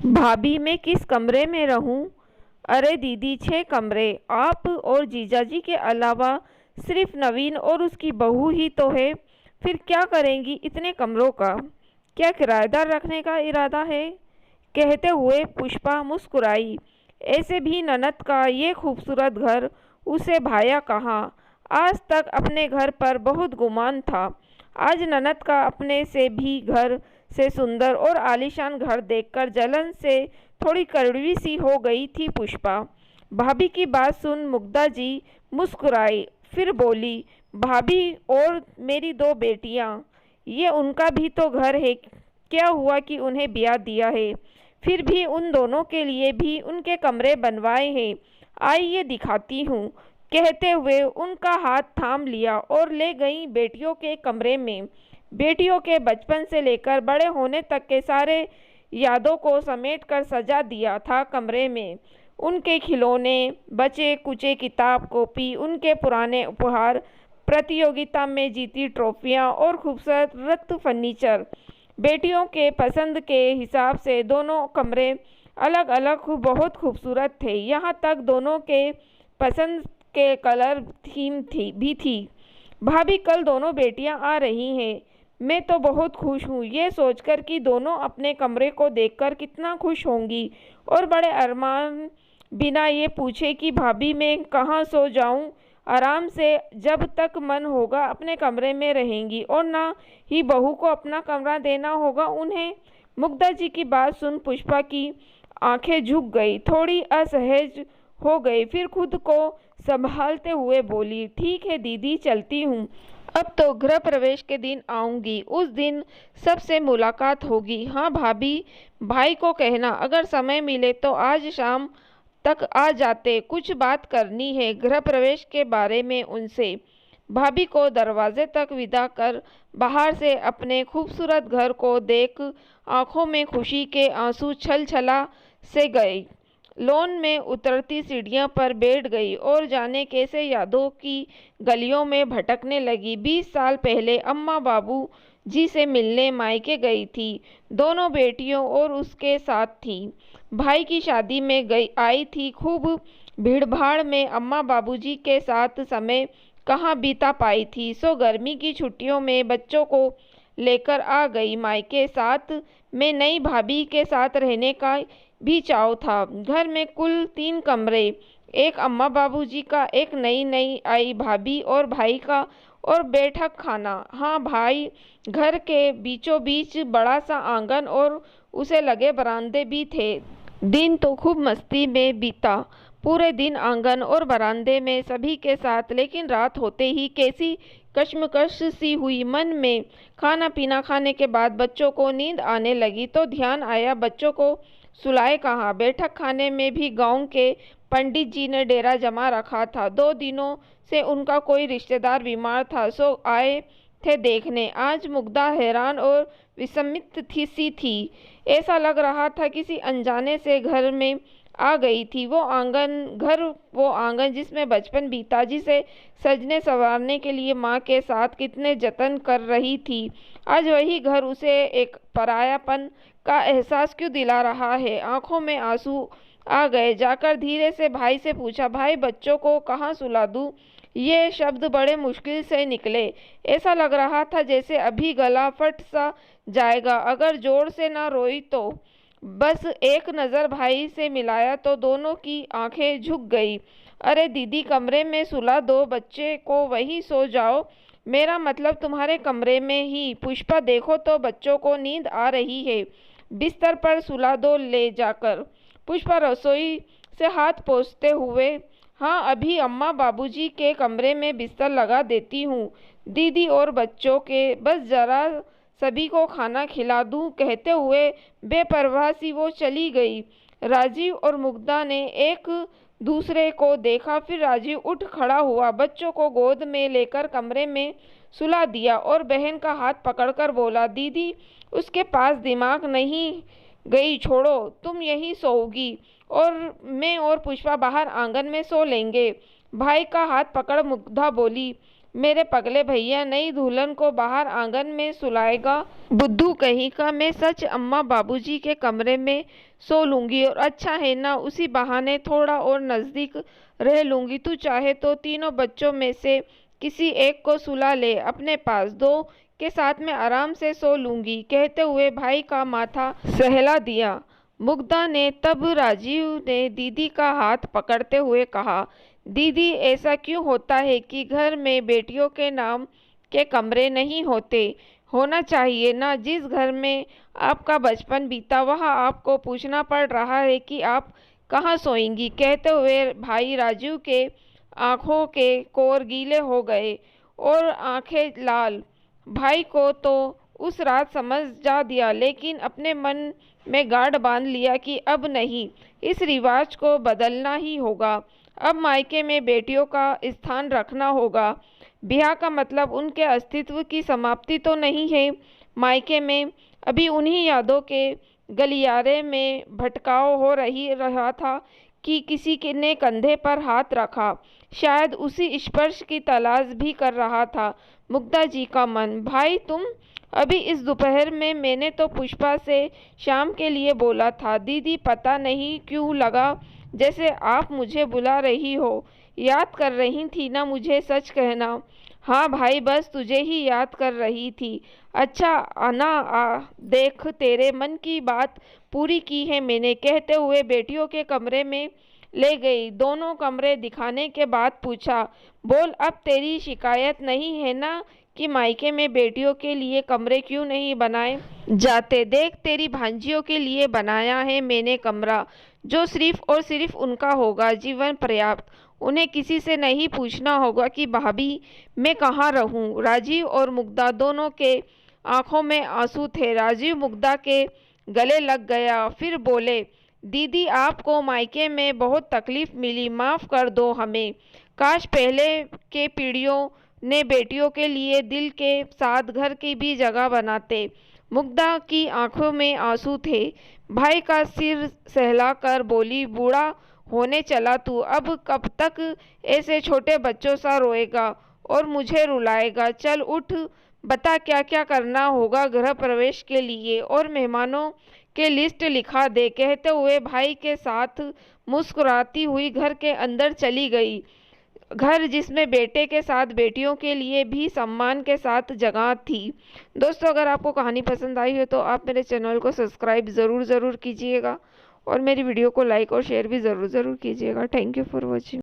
भाभी मैं किस कमरे में रहूं? अरे दीदी 6 कमरे। आप और जीजाजी के अलावा सिर्फ नवीन और उसकी बहू ही तो है। फिर क्या करेंगी इतने कमरों का? क्या किराएदार रखने का इरादा है? कहते हुए पुष्पा मुस्कुराई। ऐसे भी ननद का ये खूबसूरत घर उसे भाया कहाँ। आज तक अपने घर पर बहुत गुमान था। आज ननद का अपने से भी घर से सुंदर और आलीशान घर देखकर जलन से थोड़ी कड़वी सी हो गई थी पुष्पा। भाभी की बात सुन मुग्धा जी मुस्कुराई, फिर बोली, भाभी और मेरी 2 बेटियां, ये उनका भी तो घर है। क्या हुआ कि उन्हें ब्याह दिया है? फिर भी उन दोनों के लिए भी उनके कमरे बनवाए हैं। आइए दिखाती हूँ। कहते हुए उनका हाथ थाम लिया और ले गई बेटियों के कमरे में। बेटियों के बचपन से लेकर बड़े होने तक के सारे यादों को समेट कर सजा दिया था कमरे में। उनके खिलौने, बचे कुचे किताब कॉपी, उनके पुराने उपहार, प्रतियोगिता में जीती ट्रॉफियाँ और खूबसूरत फर्नीचर। बेटियों के पसंद के हिसाब से दोनों कमरे अलग अलग बहुत खूबसूरत थे। यहाँ तक दोनों के पसंद के कलर थीम थी। भाभी कल दोनों बेटियां आ रही हैं। मैं तो बहुत खुश हूँ ये सोचकर कि दोनों अपने कमरे को देखकर कितना खुश होंगी और बड़े अरमान बिना ये पूछे कि भाभी मैं कहाँ सो जाऊँ, आराम से जब तक मन होगा अपने कमरे में रहेंगी और ना ही बहू को अपना कमरा देना होगा उन्हें। मुग्धा जी की बात सुन पुष्पा की आंखें झुक गई, थोड़ी असहज हो गई, फिर खुद को संभालते हुए बोली, ठीक है दीदी चलती हूँ। अब तो गृह प्रवेश के दिन आऊंगी, उस दिन सबसे मुलाकात होगी। हाँ भाभी, भाई को कहना अगर समय मिले तो आज शाम तक आ जाते, कुछ बात करनी है गृह प्रवेश के बारे में उनसे। भाभी को दरवाजे तक विदा कर बाहर से अपने खूबसूरत घर को देख आंखों में खुशी के आंसू छल छला से गए। लॉन में उतरती सीढ़ियों पर बैठ गई और जाने कैसे यादों की गलियों में भटकने लगी। 20 साल पहले अम्मा बाबू जी से मिलने मायके गई थी। दोनों बेटियों और उसके साथ थी। भाई की शादी में गई आई थी। खूब भीड़भाड़ में अम्मा बाबूजी के साथ समय कहाँ बीता पाई थी, सो गर्मी की छुट्टियों में बच्चों को लेकर आ गई मायके। साथ में नई भाभी के साथ रहने का भी चाव था। घर में कुल 3 कमरे, एक अम्मा बाबूजी का, एक नई नई आई भाभी और भाई का, और बैठक खाना। हाँ भाई, घर के बीचों बीच बड़ा सा आंगन और उसे लगे बरामदे भी थे। दिन तो खूब मस्ती में बीता, पूरे दिन आंगन और बरामदे में सभी के साथ, लेकिन रात होते ही कैसी कश्मकश सी हुई मन में। खाना पीना खाने के बाद बच्चों को नींद आने लगी तो ध्यान आया बच्चों को सुलाए कहाँ। बैठक खाने में भी गांव के पंडित जी ने डेरा जमा रखा था। 2 दिनों से उनका कोई रिश्तेदार बीमार था, सो आए थे देखने। आज मुग्धा हैरान और विस्मित थी। ऐसा लग रहा था किसी अनजाने से घर में आ गई थी। वो आंगन जिसमें बचपन बीता, जिसे सजने संवारने के लिए माँ के साथ कितने जतन कर रही थी, आज वही घर उसे एक परायापन का एहसास क्यों दिला रहा है। आंखों में आंसू आ गए। जाकर धीरे से भाई से पूछा, भाई बच्चों को कहाँ सुला दूँ? ये शब्द बड़े मुश्किल से निकले। ऐसा लग रहा था जैसे अभी गला फट सा जाएगा अगर जोर से ना रोई तो। बस एक नज़र भाई से मिलाया तो दोनों की आंखें झुक गई। अरे दीदी कमरे में सुला दो, बच्चे को वहीं सो जाओ। मेरा मतलब तुम्हारे कमरे में ही। पुष्पा देखो तो बच्चों को नींद आ रही है, बिस्तर पर सुला दो ले जाकर। पुष्पा रसोई से हाथ पोंछते हुए, हाँ अभी अम्मा बाबूजी के कमरे में बिस्तर लगा देती हूँ दीदी, और बच्चों के बस जरा सभी को खाना खिला दूँ। कहते हुए बेपरवाह सी वो चली गई। राजीव और मुग्धा ने एक दूसरे को देखा, फिर राजीव उठ खड़ा हुआ, बच्चों को गोद में लेकर कमरे में सुला दिया और बहन का हाथ पकड़कर बोला, दीदी उसके पास दिमाग नहीं गई, छोड़ो, तुम यहीं सोओगी और मैं और पुष्पा बाहर आंगन में सो लेंगे। भाई का हाथ पकड़ मुग्धा बोली, मेरे पगले भैया नई दुल्हन को बाहर आंगन में सुलाएगा। बुद्धू कहीं का, मैं सच अम्मा बाबूजी के कमरे में सो लूंगी और अच्छा है ना, उसी बहाने थोड़ा और नजदीक रह लूंगी। तू चाहे तो तीनों बच्चों में से किसी एक को सुला ले अपने पास, दो के साथ में आराम से सो लूंगी, कहते हुए भाई का माथा सहला दिया। मुग्धा ने तब राजीव ने दीदी का हाथ पकड़ते हुए कहा, दीदी ऐसा क्यों होता है कि घर में बेटियों के नाम के कमरे नहीं होते? होना चाहिए ना। जिस घर में आपका बचपन बीता वहाँ आपको पूछना पड़ रहा है कि आप कहाँ सोएंगी। कहते हुए भाई राजीव के आंखों के कोर गीले हो गए और आंखें लाल। भाई को तो उस रात समझ जा दिया, लेकिन अपने मन में गांठ बांध लिया कि अब नहीं, इस रिवाज को बदलना ही होगा। अब मायके में बेटियों का स्थान रखना होगा। ब्याह का मतलब उनके अस्तित्व की समाप्ति तो नहीं है। मायके में अभी उन्हीं यादों के गलियारे में भटकाव हो रहा था कि किसी के ने कंधे पर हाथ रखा। शायद उसी स्पर्श की तलाश भी कर रहा था मुग्धा जी का मन। भाई तुम अभी इस दोपहर में, मैंने तो पुष्पा से शाम के लिए बोला था। दीदी पता नहीं क्यों लगा जैसे आप मुझे बुला रही हो। याद कर रही थी ना मुझे, सच कहना। हाँ भाई, बस तुझे ही याद कर रही थी। अच्छा आना, देख तेरे मन की बात पूरी की है मैंने, कहते हुए बेटियों के कमरे में ले गई। दोनों कमरे दिखाने के बाद पूछा, बोल अब तेरी शिकायत नहीं है ना कि मायके में बेटियों के लिए कमरे क्यों नहीं बनाए जाते? देख तेरी भांजियों के लिए बनाया है मैंने कमरा, जो सिर्फ और सिर्फ उनका होगा, जीवन पर्याप्त। उन्हें किसी से नहीं पूछना होगा कि भाभी मैं कहाँ रहूं। राजीव और मुग्धा दोनों के आंखों में आंसू थे। राजीव मुग्धा के गले लग गया, फिर बोले, दीदी आपको मायके में बहुत तकलीफ मिली, माफ कर दो हमें। काश पहले के पीढ़ियों ने बेटियों के लिए दिल के साथ घर की भी जगह बनाते। मुग्धा की आंखों में आंसू थे। भाई का सिर सहलाकर बोली, बूढ़ा होने चला तू, अब कब तक ऐसे छोटे बच्चों सा रोएगा और मुझे रुलाएगा? चल उठ, बता क्या क्या करना होगा गृह प्रवेश के लिए, और मेहमानों के लिस्ट लिखा दे। कहते हुए भाई के साथ मुस्कुराती हुई घर के अंदर चली गई। घर जिसमें बेटे के साथ बेटियों के लिए भी सम्मान के साथ जगह थी। दोस्तों अगर आपको कहानी पसंद आई हो तो आप मेरे चैनल को सब्सक्राइब ज़रूर कीजिएगा और मेरी वीडियो को लाइक और शेयर भी ज़रूर कीजिएगा। Thank you for watching.